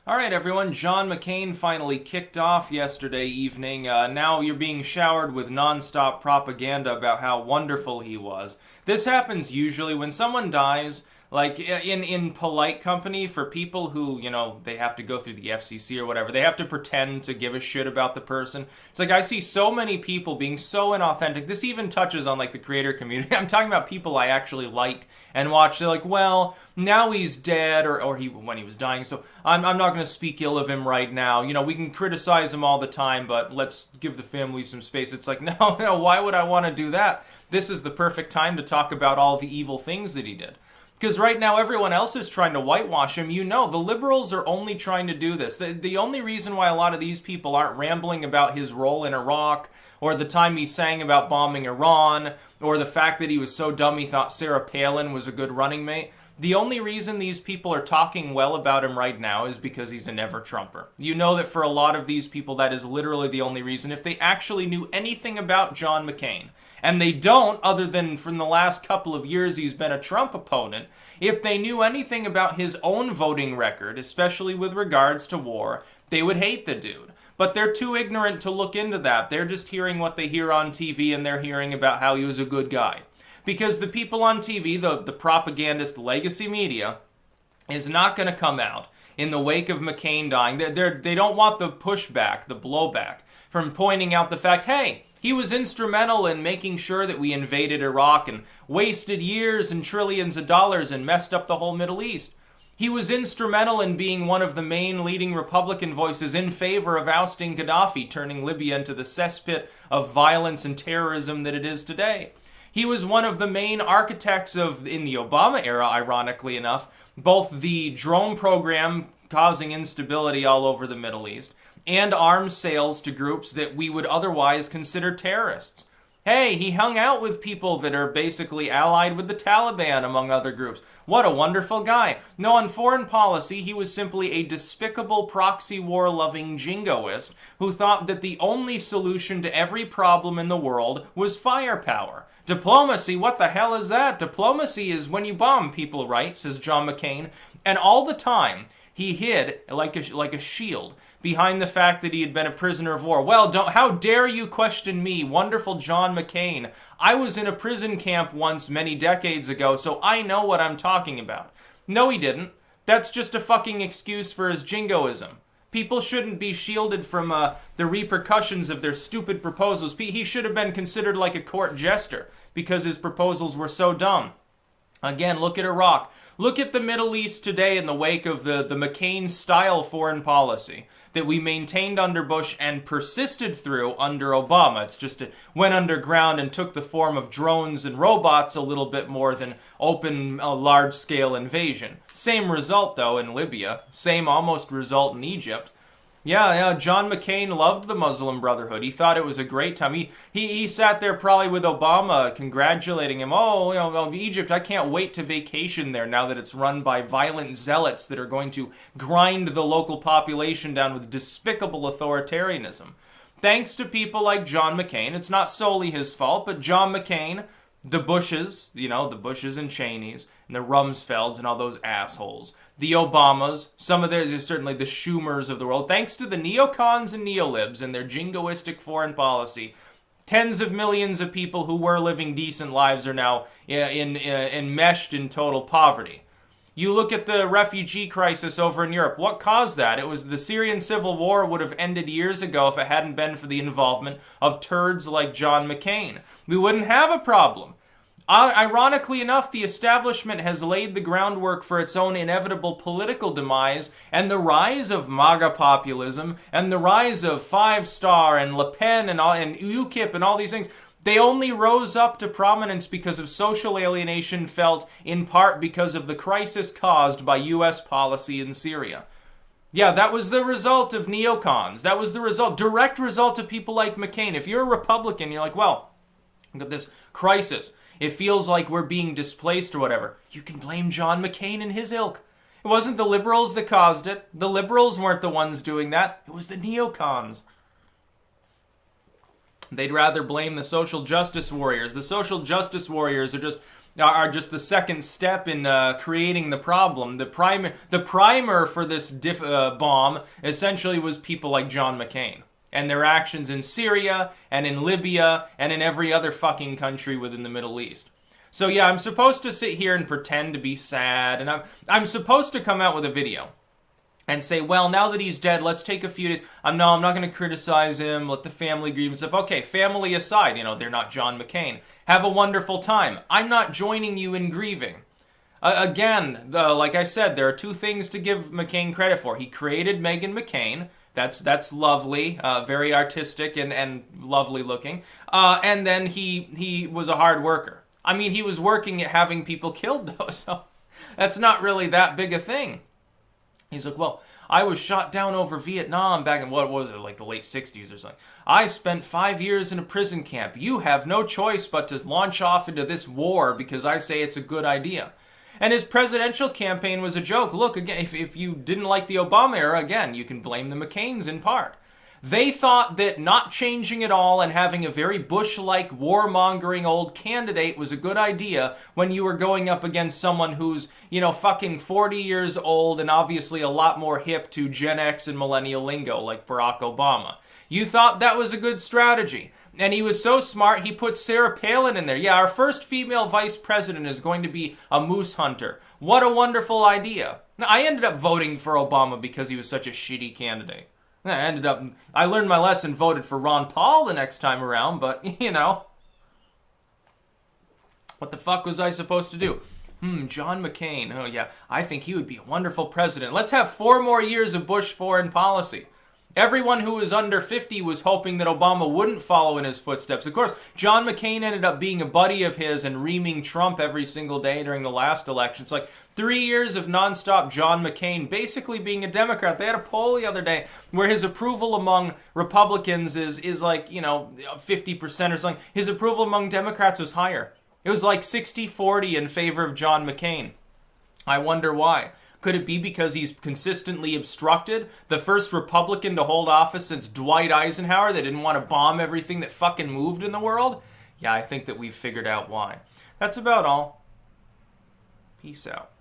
All right, everyone. John McCain finally kicked off yesterday evening. Now you're being showered with nonstop propaganda about how wonderful he was. This happens usually when someone dies, like in polite company for people who, they have to go through the FCC or whatever. They have to pretend to give a shit about the person. It's like I see so many people being so inauthentic. This even touches on like the creator community. I'm talking about people I actually like and watch. They're like, well, now he's dead, or he when he was dying, so I'm not going to speak ill of him right now. We can criticize him all the time, but let's give the family some space. It's like, no, no, why would I want to do that? This is the perfect time to talk about all the evil things that he did. Because right now everyone else is trying to whitewash him. The liberals are only trying to do this. The only reason why a lot of these people aren't rambling about his role in Iraq, or the time he sang about bombing Iran, or the fact that he was so dumb he thought Sarah Palin was a good running mate. The only reason these people are talking well about him right now is because he's a never-Trumper. You know that for a lot of these people, that is literally the only reason. If they actually knew anything about John McCain, and they don't, other than from the last couple of years he's been a Trump opponent, if they knew anything about his own voting record, especially with regards to war, they would hate the dude. But they're too ignorant to look into that. They're just hearing what they hear on TV, and they're hearing about how he was a good guy. Because the people on TV, the propagandist legacy media, is not going to come out in the wake of McCain dying. They don't want the pushback, the blowback, from pointing out the fact, hey, he was instrumental in making sure that we invaded Iraq and wasted years and trillions of dollars and messed up the whole Middle East. He was instrumental in being one of the main leading Republican voices in favor of ousting Gaddafi, turning Libya into the cesspit of violence and terrorism that it is today. He was one of the main architects in the Obama era, ironically enough, both the drone program causing instability all over the Middle East and arms sales to groups that we would otherwise consider terrorists. Hey, he hung out with people that are basically allied with the Taliban, among other groups. What a wonderful guy. No, on foreign policy, he was simply a despicable proxy war-loving jingoist who thought that the only solution to every problem in the world was firepower. Diplomacy, what the hell is that? Diplomacy is when you bomb people, right? Says John McCain. And all the time, he hid like a shield behind the fact that he had been a prisoner of war. Well, how dare you question me, wonderful John McCain? I was in a prison camp once many decades ago, so I know what I'm talking about. No, he didn't. That's just a fucking excuse for his jingoism. People shouldn't be shielded from the repercussions of their stupid proposals. He should have been considered like a court jester because his proposals were so dumb. Again, look at Iraq. Look at the Middle East today in the wake of the McCain-style foreign policy that we maintained under Bush and persisted through under Obama. It's just it went underground and took the form of drones and robots a little bit more than open, large-scale invasion. Same result, though, in Libya. Same almost result in Egypt. Yeah, John McCain loved the Muslim Brotherhood. He thought it was a great time. He sat there probably with Obama congratulating him. Oh, Egypt, I can't wait to vacation there now that it's run by violent zealots that are going to grind the local population down with despicable authoritarianism. Thanks to people like John McCain, it's not solely his fault, but John McCain, the Bushes, the Bushes and Cheneys, and the Rumsfelds and all those assholes, the Obamas, certainly the Schumers of the world, thanks to the neocons and neolibs and their jingoistic foreign policy, tens of millions of people who were living decent lives are now enmeshed in total poverty. You look at the refugee crisis over in Europe. What caused that? It was the Syrian civil war would have ended years ago if it hadn't been for the involvement of turds like John McCain. We wouldn't have a problem. Ironically enough, the establishment has laid the groundwork for its own inevitable political demise and the rise of MAGA populism and the rise of Five Star and Le Pen and UKIP and all these things. They only rose up to prominence because of social alienation felt in part because of the crisis caused by U.S. policy in Syria. Yeah, that was the result of neocons. That was the direct result of people like McCain. If you're a Republican, you're like, well, look at this crisis. It feels like we're being displaced or whatever. You can blame John McCain and his ilk. It wasn't the liberals that caused it. The liberals weren't the ones doing that. It was the neocons. They'd rather blame the social justice warriors. The social justice warriors are just are just the second step in creating the problem. The primer for this bomb essentially was people like John McCain and their actions in Syria and in Libya and in every other fucking country within the Middle East. So yeah, I'm supposed to sit here and pretend to be sad, and I'm supposed to come out with a video and say, well, now that he's dead, let's take a few days. I'm not going to criticize him, let the family grieve and stuff. Okay, family aside, they're not John McCain. Have a wonderful time. I'm not joining you in grieving. Again, like I said, there are two things to give McCain credit for. He created Meghan McCain. That's lovely, very artistic and lovely looking. And then he was a hard worker. I mean, he was working at having people killed, though, so that's not really that big a thing. He's like, well, I was shot down over Vietnam back in, what was it, like the late 60s or something. I spent 5 years in a prison camp. You have no choice but to launch off into this war because I say it's a good idea. And his presidential campaign was a joke. Look, again, if you didn't like the Obama era, again, you can blame the McCains in part. They thought that not changing it all and having a very Bush-like warmongering old candidate was a good idea when you were going up against someone who's, fucking 40 years old and obviously a lot more hip to Gen X and millennial lingo like Barack Obama. You thought that was a good strategy. And he was so smart, he put Sarah Palin in there. Yeah, our first female vice president is going to be a moose hunter. What a wonderful idea. Now, I ended up voting for Obama because he was such a shitty candidate. I learned my lesson, voted for Ron Paul the next time around, but, what the fuck was I supposed to do? John McCain. Oh, yeah, I think he would be a wonderful president. Let's have 4 more years of Bush foreign policy. Everyone who was under 50 was hoping that Obama wouldn't follow in his footsteps. Of course, John McCain ended up being a buddy of his and reaming Trump every single day during the last election. It's like 3 years of nonstop John McCain basically being a Democrat. They had a poll the other day where his approval among Republicans is like, 50% or something. His approval among Democrats was higher. It was like 60-40 in favor of John McCain. I wonder why. Could it be because he's consistently obstructed? The first Republican to hold office since Dwight Eisenhower that didn't want to bomb everything that fucking moved in the world? Yeah, I think that we've figured out why. That's about all. Peace out.